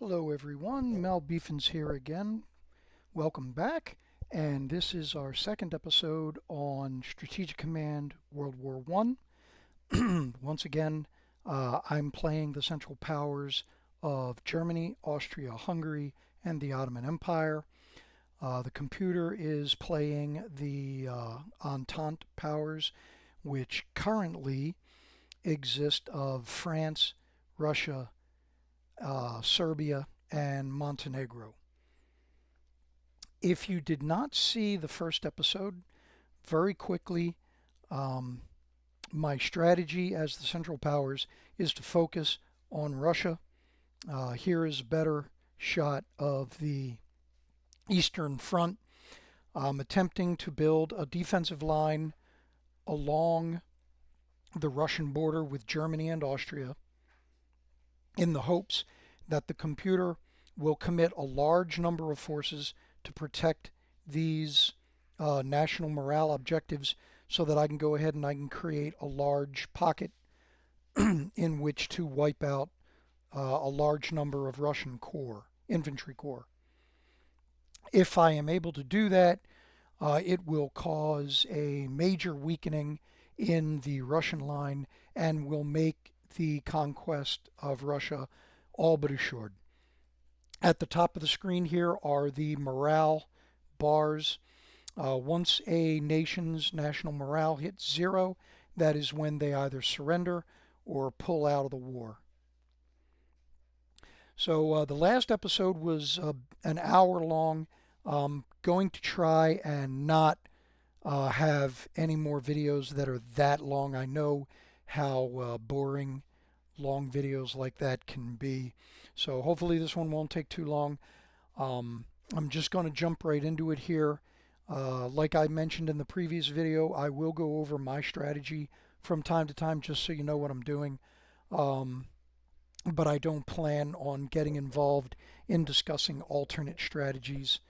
Hello everyone, Malbeefance here again. Welcome back, and this is our second episode on Strategic Command World War One. Once again, I'm playing the Central Powers of Germany, Austria, Hungary, and the Ottoman Empire. The computer is playing the Entente powers, which currently exist of France, Russia, Serbia, and Montenegro. If you did not see the first episode, very quickly, um, my strategy as the Central Powers is to focus on Russia. Here is a better shot of the Eastern Front. I'm attempting to build a defensive line along the Russian border with Germany and Austria in the hopes that the computer will commit a large number of forces to protect these national morale objectives so that I can go ahead and I can create a large pocket in which to wipe out a large number of Russian corps, infantry corps. If I am able to do that, it will cause a major weakening in the Russian line and will make the conquest of Russia all but assured. At the top of the screen here are the morale bars. Once a nation's national morale hits zero, that is when they either surrender or pull out of the war. So the last episode was an hour long. Going to try and not have any more videos that are that long. I know how boring long videos like that can be. So hopefully this one won't take too long. I'm just going to jump right into it here. Like I mentioned in the previous video, I will go over my strategy from time to time just so you know what I'm doing. But I don't plan on getting involved in discussing alternate strategies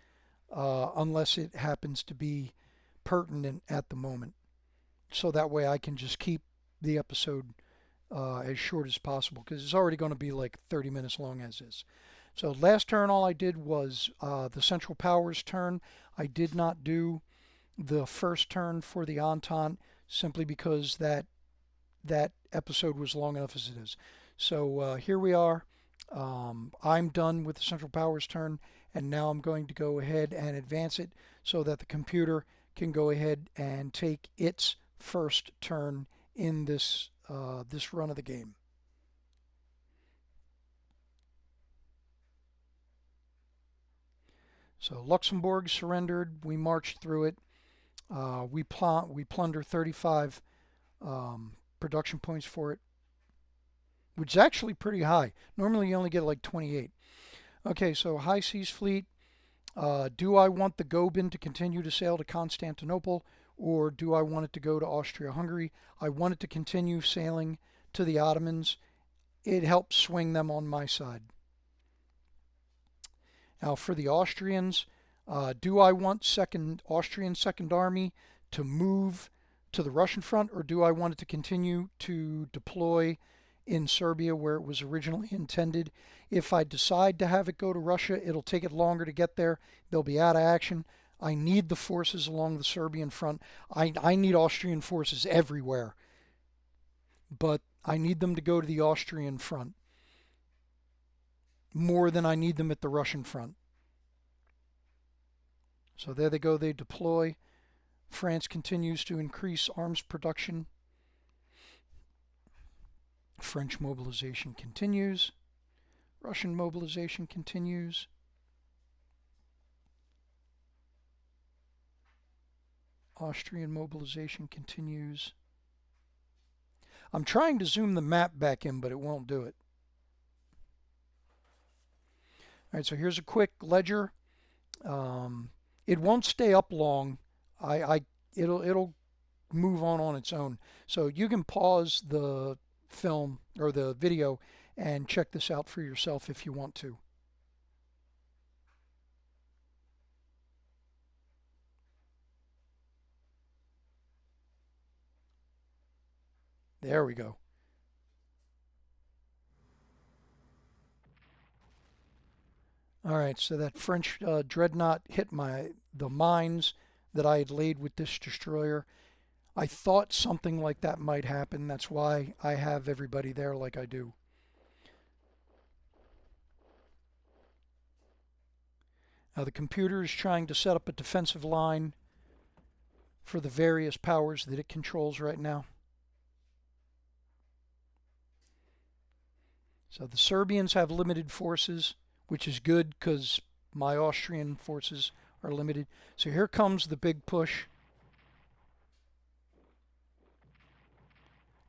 unless it happens to be pertinent at the moment. So that way I can just keep the episode as short as possible because it's already going to be like 30 minutes long as is. So last turn all I did was the Central Powers turn. I did not do the first turn for the Entente simply because that episode was long enough as it is. So here we are. I'm done with the Central Powers turn, and now I'm going to go ahead and advance it so that the computer can go ahead and take its first turn in this this run of the game. So Luxembourg surrendered. We marched through it. We plunder 35 production points for it, which is actually pretty high. Normally you only get like 28. Okay, so High Seas Fleet. Do I want the Goeben to continue to sail to Constantinople, or do I want it to go to Austria-Hungary? I want it to continue sailing to the Ottomans. It helps swing them on my side. Now for the Austrians, do I want Austrian Second Army to move to the Russian front, or do I want it to continue to deploy in Serbia where it was originally intended? If I decide to have it go to Russia, it'll take it longer to get there. They'll be out of action. I need the forces along the Serbian front. I need Austrian forces everywhere, but I need them to go to the Austrian front more than I need them at the Russian front. So there they go, they deploy. France continues to increase arms production. French mobilization continues. Russian mobilization continues. Austrian mobilization continues. I'm trying to zoom the map back in, but it won't do it. All right, so here's a quick ledger. It won't stay up long. It'll move on its own. So you can pause the film or the video and check this out for yourself if you want to. There we go. All right, so that French dreadnought hit the mines that I had laid with this destroyer. I thought something like that might happen. That's why I have everybody there like I do. Now the computer is trying to set up a defensive line for the various powers that it controls right now. So the Serbians have limited forces, which is good because my Austrian forces are limited. So here comes the big push.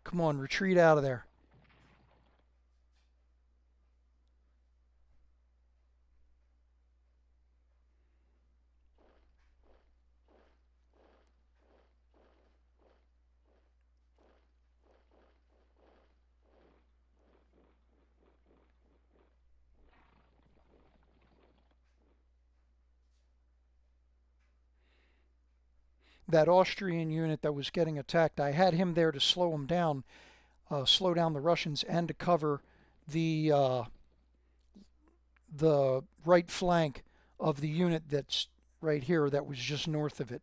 Come on, retreat out of there. That Austrian unit that was getting attacked, I had him there to slow him down, slow down the Russians, and to cover the uh, the right flank of the unit that's right here that was just north of it.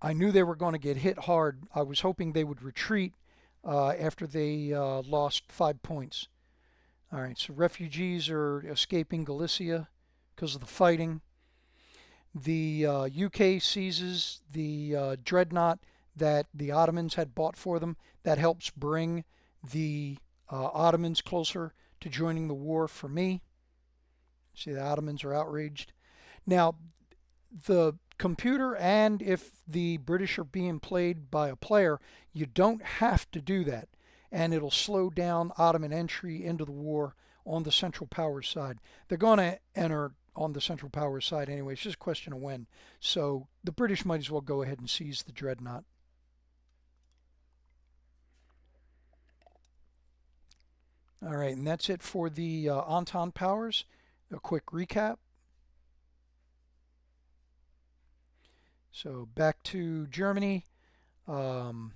I knew they were going to get hit hard. I was hoping they would retreat after they lost 5 points. All right, so refugees are escaping Galicia because of the fighting. The UK seizes the dreadnought that the Ottomans had bought for them. That helps bring the Ottomans closer to joining the war for me. See, the Ottomans are outraged. Now, the computer, and if the British are being played by a player, you don't have to do that. And it'll slow down Ottoman entry into the war on the Central Powers side. They're going to enter on the Central Powers side anyway. It's just a question of when. So the British might as well go ahead and seize the dreadnought. All right, and that's it for the Entente powers. A quick recap. So back to Germany. Um,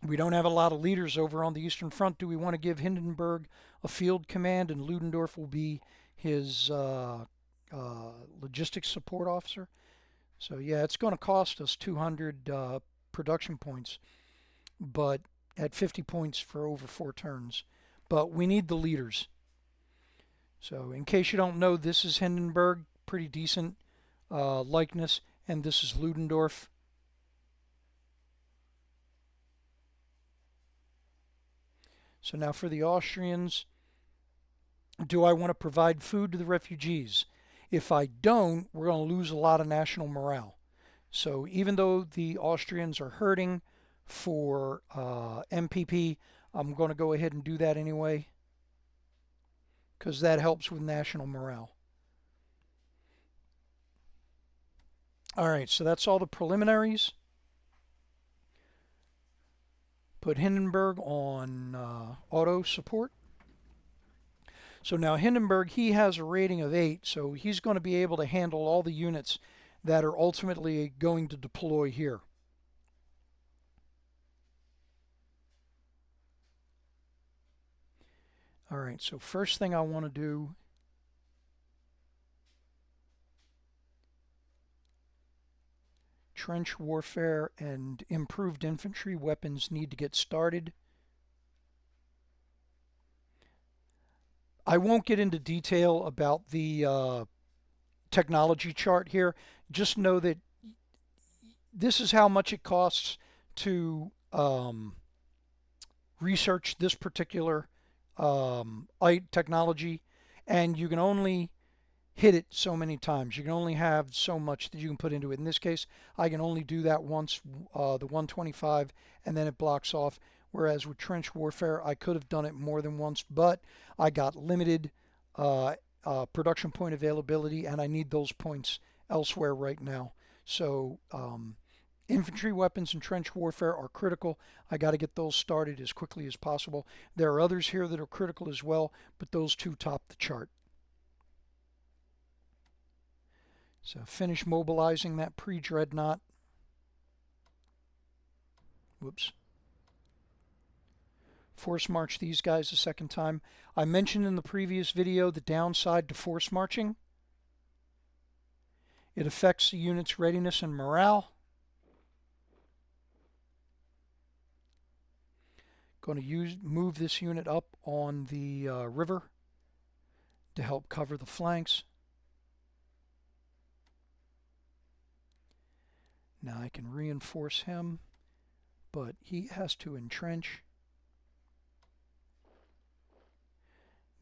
we don't have a lot of leaders over on the Eastern Front. Do we want to give Hindenburg a field command, and Ludendorff will be his logistics support officer? So yeah, it's going to cost us 200 production points, but at 50 points for over 4 turns. But we need the leaders. So in case you don't know, this is Hindenburg, pretty decent likeness, and this is Ludendorff. So now for the Austrians, do I want to provide food to the refugees? If I don't, we're going to lose a lot of national morale. So even though the Austrians are hurting for MPP, I'm going to go ahead and do that anyway because that helps with national morale. All right, so that's all the preliminaries. Put Hindenburg on auto support. So now Hindenburg, he has a rating of 8, so he's going to be able to handle all the units that are ultimately going to deploy here. All right, so first thing I want to do trench warfare and improved infantry weapons need to get started. I won't get into detail about the technology chart here. Just know that this is how much it costs to research this particular technology, and you can only hit it so many times. You can only have so much that you can put into it. In this case, I can only do that once, the 125, and then it blocks off. Whereas with trench warfare, I could have done it more than once, but I got limited production point availability, and I need those points elsewhere right now. So infantry weapons and trench warfare are critical. I got to get those started as quickly as possible. There are others here that are critical as well, but those two top the chart. So finish mobilizing that pre-dreadnought. Whoops. force march these guys a second time. I mentioned in the previous video the downside to force marching. It affects the unit's readiness and morale. Going to move this unit up on the river to help cover the flanks. Now I can reinforce him, but he has to entrench.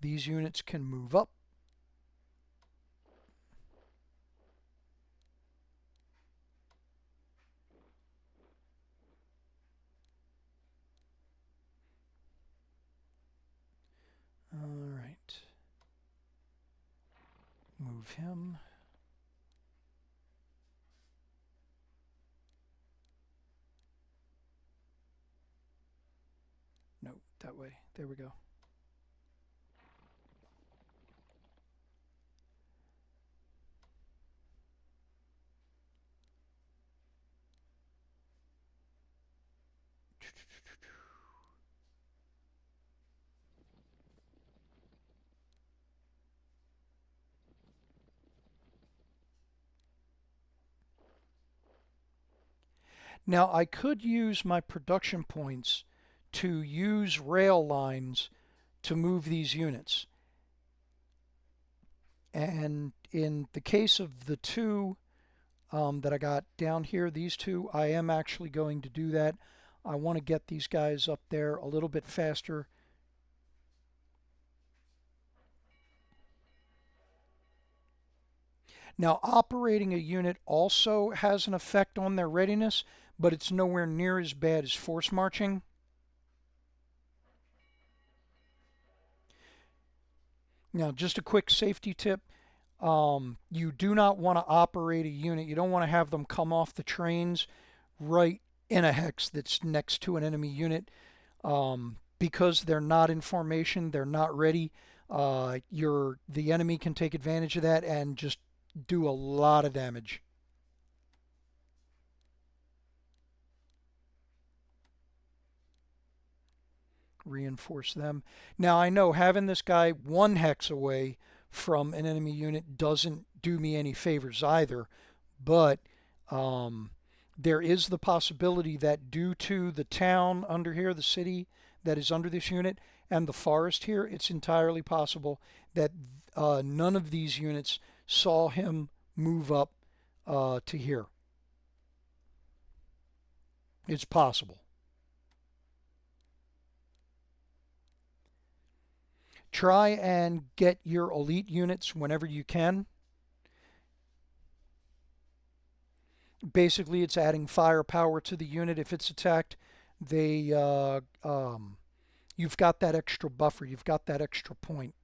These units can move up. All right. Move him. No, that way. There we go. Now I could use my production points to use rail lines to move these units. And in the case of the two that I got down here, these two, I am actually going to do that. I want to get these guys up there a little bit faster. Now, operating a unit also has an effect on their readiness, but it's nowhere near as bad as force marching. Now, just a quick safety tip. You do not want to operate a unit. You don't want to have them come off the trains right in a hex that's next to an enemy unit. Because they're not in formation, they're not ready. The enemy can take advantage of that and just do a lot of damage. Reinforce them. Now I know having this guy one hex away from an enemy unit doesn't do me any favors either, but there is the possibility that due to the town under here, the city that is under this unit, and the forest here, it's entirely possible that none of these units saw him move up to here. It's possible. Try and get your elite units whenever you can. Basically, it's adding firepower to the unit. If it's attacked, you've got that extra buffer. You've got that extra point.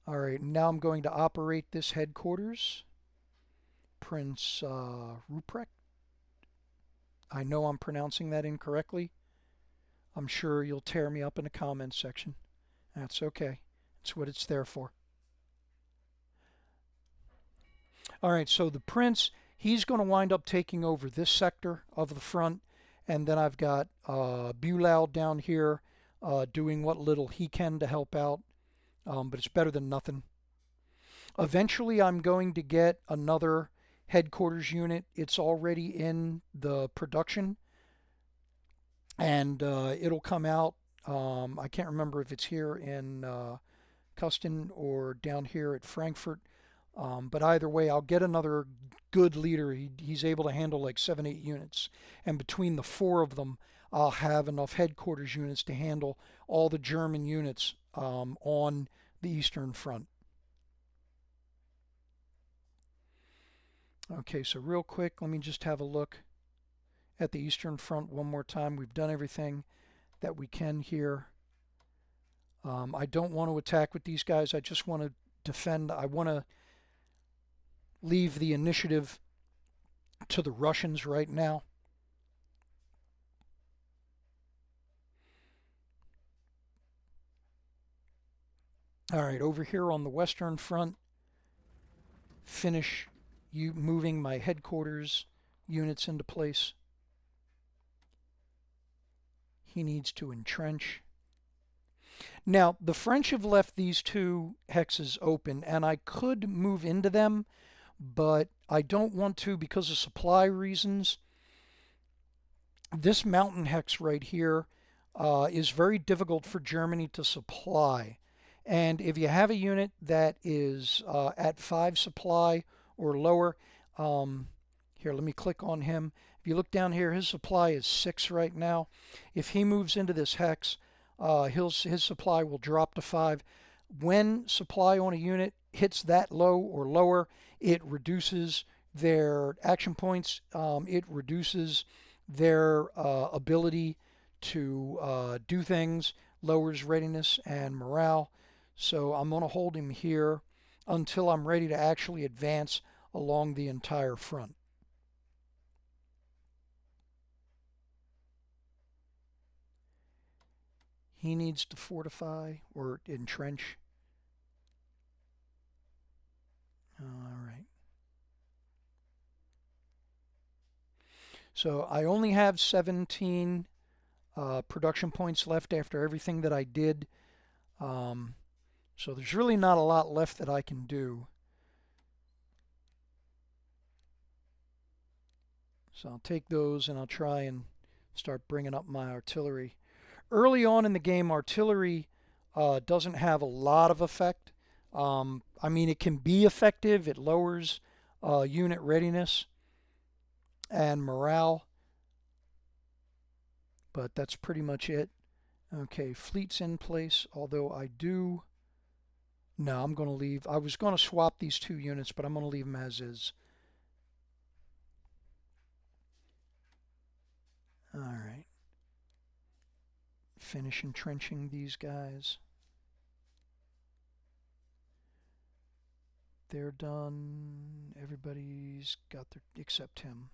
All right, now I'm going to operate this headquarters. Prince Ruprecht. I know I'm pronouncing that incorrectly. I'm sure you'll tear me up in the comments section. That's okay. That's what it's there for. All right, so the prince, he's going to wind up taking over this sector of the front, and then I've got Bulau down here doing what little he can to help out, but it's better than nothing. Eventually, I'm going to get another headquarters unit. It's already in the production, and it'll come out. I can't remember if it's here in Custon or down here at Frankfurt. But either way, I'll get another good leader. He's able to handle like 7, 8 units. And between the 4 of them, I'll have enough headquarters units to handle all the German units on the Eastern Front. Okay, so real quick, let me just have a look at the Eastern Front one more time. We've done everything that we can here. I don't want to attack with these guys. I just want to defend. I want to leave the initiative to the Russians right now. All right, over here on the Western Front, finish moving my headquarters units into place. He needs to entrench. Now, the French have left these two hexes open, and I could move into them, but I don't want to because of supply reasons. This mountain hex right here is very difficult for Germany to supply. And if you have a unit that is at 5 supply or lower, here, let me click on him. If you look down here, his supply is 6 right now. If he moves into this hex, his supply will drop to 5. When supply on a unit hits that low or lower, it reduces their action points. It reduces their ability to do things, lowers readiness and morale. So I'm going to hold him here until I'm ready to actually advance along the entire front. He needs to fortify or entrench. All right. So I only have 17 production points left after everything that I did. So there's really not a lot left that I can do. So I'll take those and I'll try and start bringing up my artillery. Early on in the game, artillery doesn't have a lot of effect. I mean, it can be effective. It lowers unit readiness and morale, but that's pretty much it. Okay, fleet's in place, although I do... No, I'm going to leave. I was going to swap these two units, but I'm going to leave them as is. All right. Finish entrenching these guys. They're done. Everybody's got their... except him.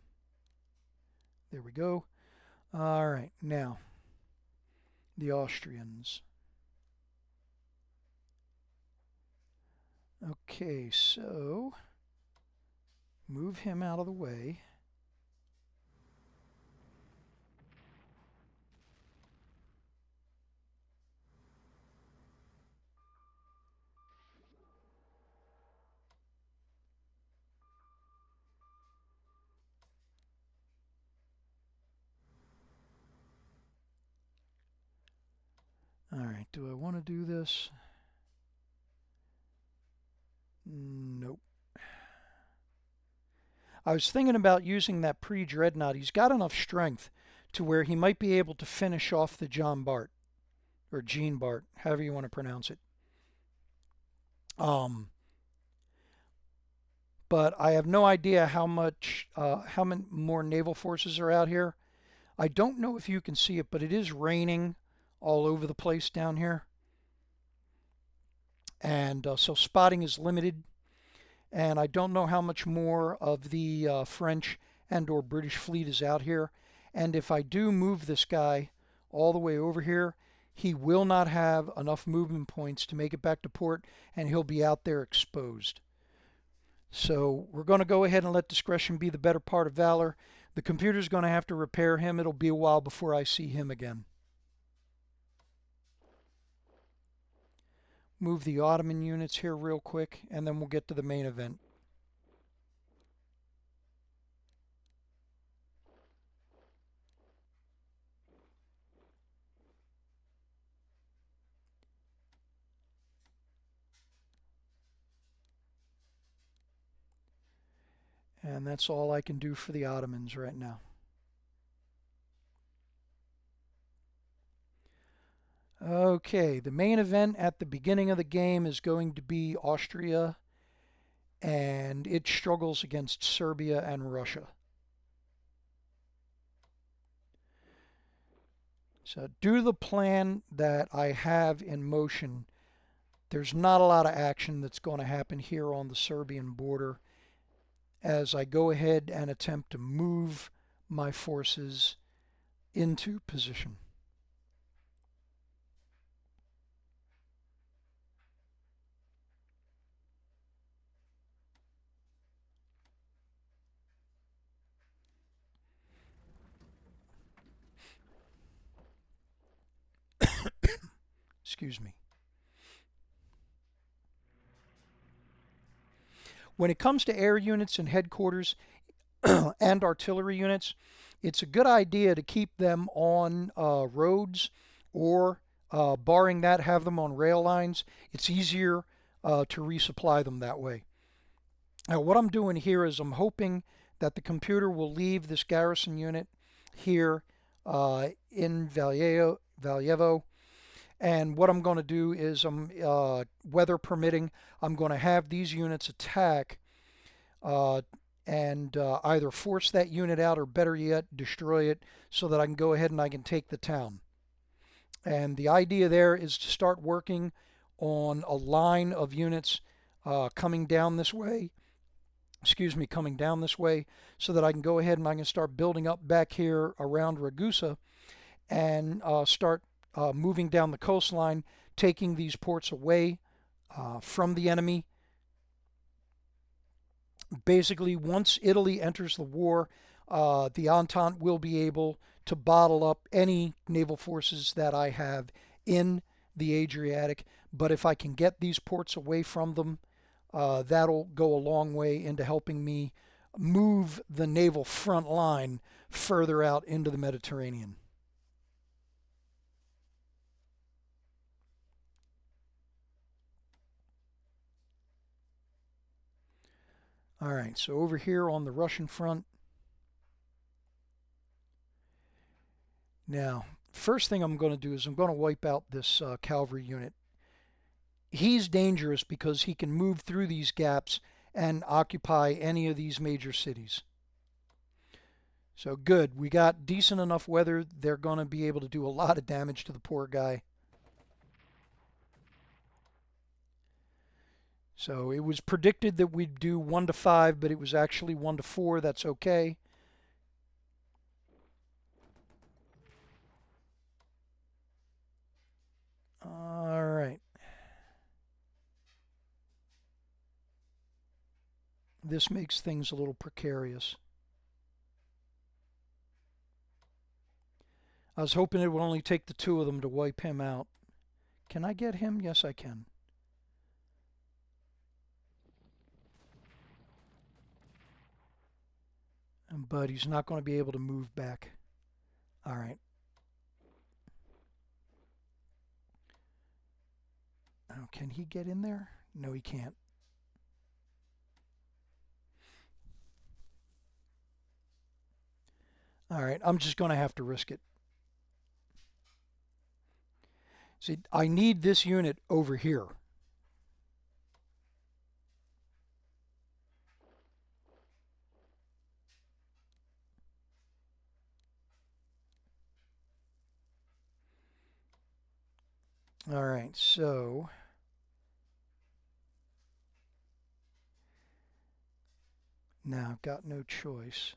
There we go. All right, now the Austrians. Okay, so move him out of the way. All right, do I want to do this? Nope. I was thinking about using that pre-dreadnought. He's got enough strength to where he might be able to finish off the John Bart, or Jean Bart, however you want to pronounce it. But I have no idea how many more naval forces are out here. I don't know if you can see it, but it is raining all over the place down here. And so spotting is limited. And I don't know how much more of the French and or British fleet is out here. And if I do move this guy all the way over here, he will not have enough movement points to make it back to port, and he'll be out there exposed. So we're going to go ahead and let discretion be the better part of valor. The computer's going to have to repair him. It'll be a while before I see him again. Move the Ottoman units here real quick, and then we'll get to the main event. And that's all I can do for the Ottomans right now. Okay, the main event at the beginning of the game is going to be Austria, and it struggles against Serbia and Russia. So due to the plan that I have in motion, there's not a lot of action that's going to happen here on the Serbian border as I go ahead and attempt to move my forces into position. Excuse me. When it comes to air units and headquarters and artillery units, it's a good idea to keep them on roads or, barring that, have them on rail lines. It's easier to resupply them that way. Now, what I'm doing here is I'm hoping that the computer will leave this garrison unit here in Valjevo. And what I'm going to do is, weather permitting, I'm going to have these units attack uh, and either force that unit out or, better yet, destroy it so that I can go ahead and I can take the town. And the idea there is to start working on a line of units coming down this way. Excuse me, coming down this way, so that I can go ahead and I can start building up back here around Ragusa and start moving down the coastline, taking these ports away from the enemy. Basically, once Italy enters the war, the Entente will be able to bottle up any naval forces that I have in the Adriatic. But if I can get these ports away from them, that'll go a long way into helping me move the naval front line further out into the Mediterranean. All right, so over here on the Russian front, now, first thing I'm going to do is I'm going to wipe out this cavalry unit. He's dangerous because he can move through these gaps and occupy any of these major cities. So good, we got decent enough weather. They're going to be able to do a lot of damage to the poor guy. So it was predicted that we'd do 1 to 5, but it was actually 1 to 4. That's okay. All right. This makes things a little precarious. I was hoping it would only take the 2 of them to wipe him out. Can I get him? Yes, I can. But he's not going to be able to move back. All right. Oh, can he get in there? No, he can't. All right, I'm just going to have to risk it. See, I need this unit over here. All right, so now I've got no choice.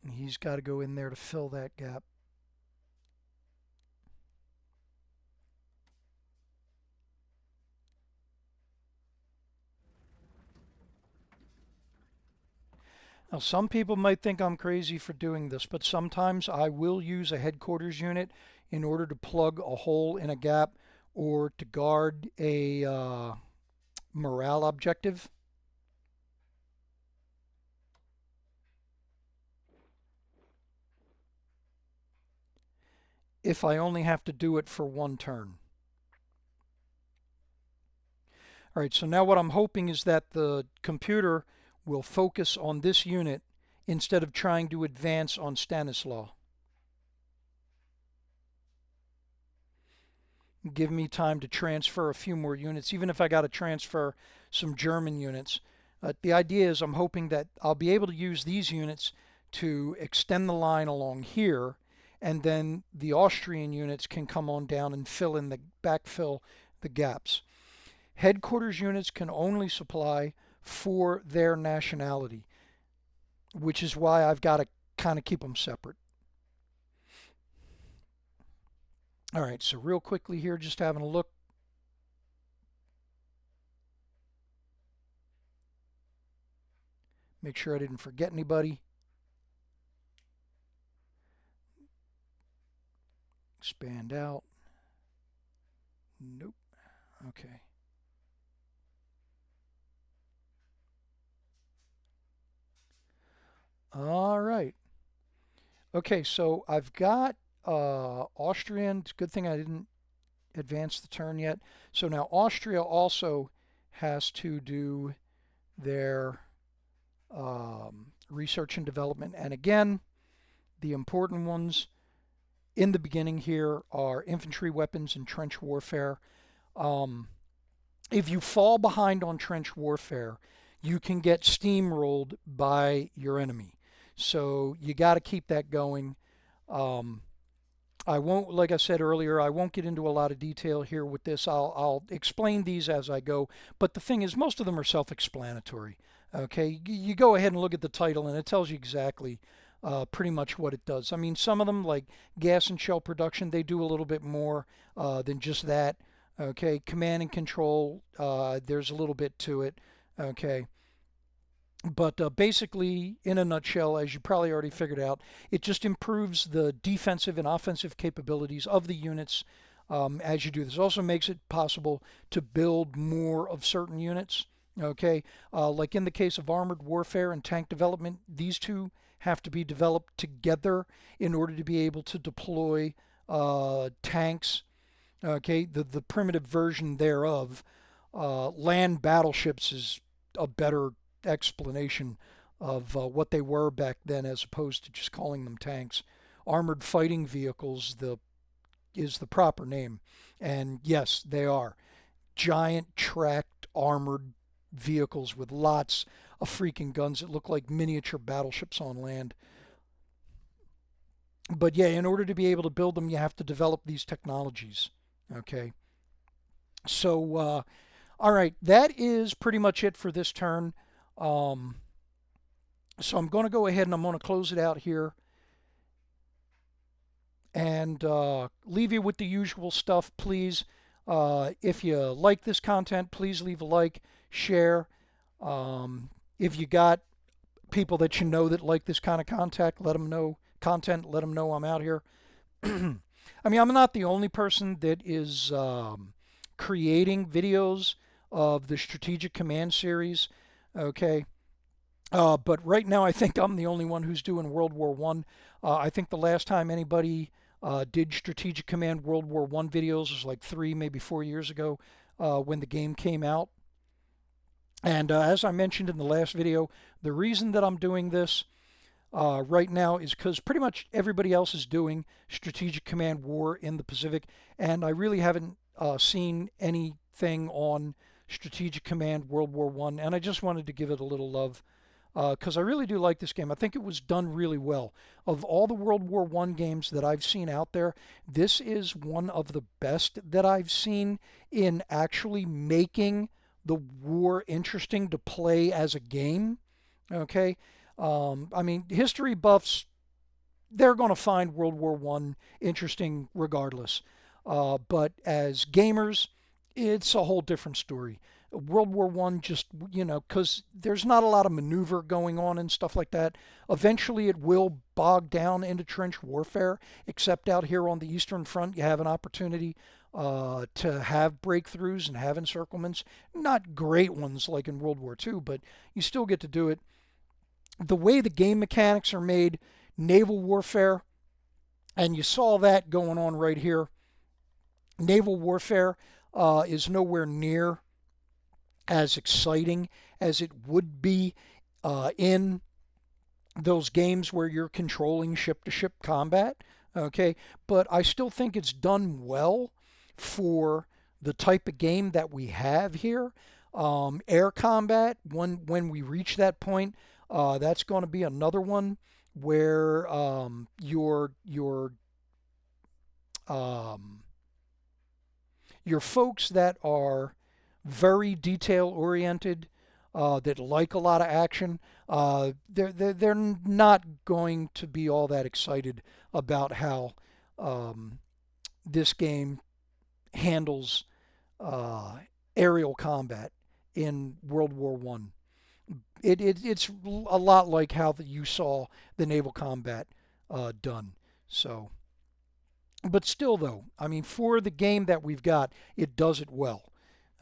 And he's got to go in there to fill that gap. Now, some people might think I'm crazy for doing this, but sometimes I will use a headquarters unit in order to plug a hole in a gap or to guard a morale objective. If I only have to do it for 1 turn. All right, so now what I'm hoping is that the computer will focus on this unit instead of trying to advance on Stanislaw. Give me time to transfer a few more units, even if I got to transfer some German units. The idea is I'm hoping that I'll be able to use these units to extend the line along here, and then the Austrian units can come on down and backfill the gaps. Headquarters units can only supply for their nationality, which is why I've got to kind of keep them separate. All right, so real quickly here, just having a look. Make sure I didn't forget anybody. Expand out. Nope. Okay. All right. Okay, so I've got Austrian. It's a good thing I didn't advance the turn yet. So now Austria also has to do their research and development. And again, the important ones in the beginning here are infantry weapons and trench warfare. Um, if you fall behind on trench warfare, you can get steamrolled by your enemy. So you got to keep that going. Um, I won't, like I said earlier, I won't get into a lot of detail here with this. I'll explain these as I go. But the thing is, most of them are self-explanatory. Okay, you go ahead and look at the title, and it tells you exactly pretty much what it does. I mean, some of them, like gas and shell production, they do a little bit more than just that. Okay, command and control, there's a little bit to it. Okay, but basically, in a nutshell, as you probably already figured out, it just improves the defensive and offensive capabilities of the units as you do this. It also makes it possible to build more of certain units. Okay, like in the case of armored warfare and tank development, these two have to be developed together in order to be able to deploy tanks. Okay, the primitive version thereof, land battleships is a better explanation of what they were back then, as opposed to just calling them tanks. Armored fighting vehicles is the proper name, and yes, they are giant tracked armored vehicles with lots of freaking guns that look like miniature battleships on land. But yeah, in order to be able to build them, you have to develop these technologies. Okay, so all right, that is pretty much it for this turn. Um, so I'm going to go ahead and I'm going to close it out here and leave you with the usual stuff. Please, if you like this content, please leave a like, share. If you got people that you know that like this kind of content, let them know I'm out here. I mean, I'm not the only person that is creating videos of the Strategic Command series. Okay, but right now, I think I'm the only one who's doing World War One. I think the last time anybody did Strategic Command World War One videos was like 3, maybe 4 years ago when the game came out. And as I mentioned in the last video, the reason that I'm doing this right now is because pretty much everybody else is doing Strategic Command War in the Pacific, and I really haven't seen anything on Strategic Command World War One, and I just wanted to give it a little love because I really do like this game. I think it was done really well. Of all the World War One games that I've seen out there, this is one of the best that I've seen in actually making the war interesting to play as a game. Okay, I mean, history buffs, they're going to find World War One interesting regardless. But as gamers, it's a whole different story. World War One, just because there's not a lot of maneuver going on and stuff like that. Eventually, it will bog down into trench warfare. Except out here on the Eastern Front, you have an opportunity to have breakthroughs and have encirclements. Not great ones like in World War Two, but you still get to do it. The way the game mechanics are made, naval warfare, and you saw that going on right here. Naval warfare is nowhere near as exciting as it would be in those games where you're controlling ship to ship combat. Okay, but I still think it's done well for the type of game that we have here. Air combat, when we reach that point, that's going to be another one where um, your folks that are very detail oriented, that like a lot of action, they're not going to be all that excited about how um, this game handles uh, aerial combat in World War One. It's a lot like how you saw the naval combat done. So, but still, though, I mean, for the game that we've got, it does it well.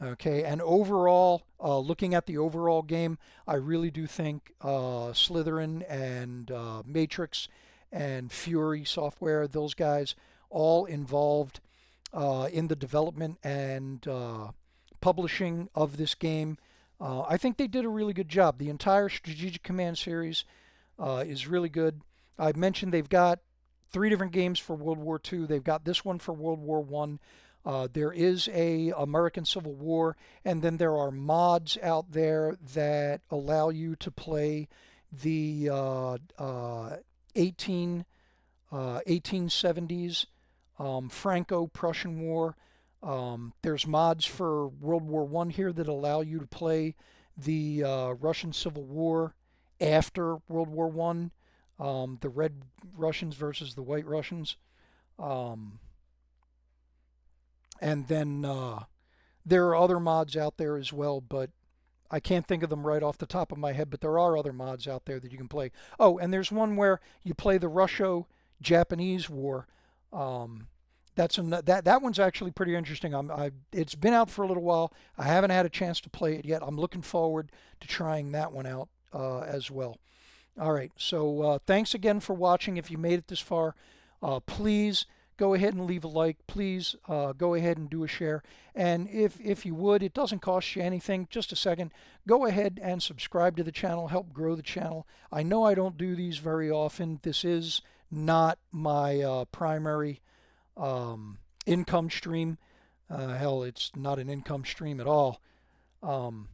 Okay, and overall, looking at the overall game, I really do think Slytherin and Matrix and Fury Software, those guys, all involved in the development and publishing of this game. I think they did a really good job. The entire Strategic Command series is really good. I mentioned they've got three different games for World War II. They've got this one for World War One. There is a American Civil War, and then there are mods out there that allow you to play the 1870s Franco-Prussian War. There's mods for World War One here that allow you to play the Russian Civil War after World War One, the Red Russians versus the White Russians. Um, and then there are other mods out there as well, but I can't think of them right off the top of my head, but there are other mods out there that you can play. Oh, and there's one where you play the Russo-Japanese War. Um, that one's actually pretty interesting. It's been out for a little while. I haven't had a chance to play it yet. I'm looking forward to trying that one out as well. All right, so thanks again for watching. If you made it this far, please go ahead and leave a like. Please go ahead and do a share. And if you would, it doesn't cost you anything, just a second. Go ahead and subscribe to the channel, help grow the channel. I know I don't do these very often. This is not my primary income stream. Hell, it's not an income stream at all. Um,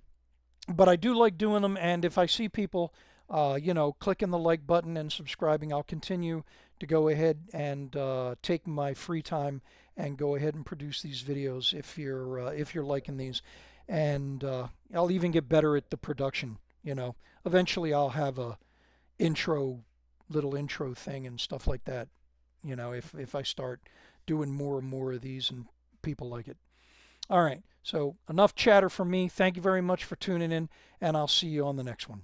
but I do like doing them, and if I see people, clicking the like button and subscribing, I'll continue to go ahead and take my free time and go ahead and produce these videos if you're liking these, and I'll even get better at the production. Eventually I'll have a little intro thing and stuff like that. If I start doing more and more of these and people like it. All right, so enough chatter from me. Thank you very much for tuning in, and I'll see you on the next one.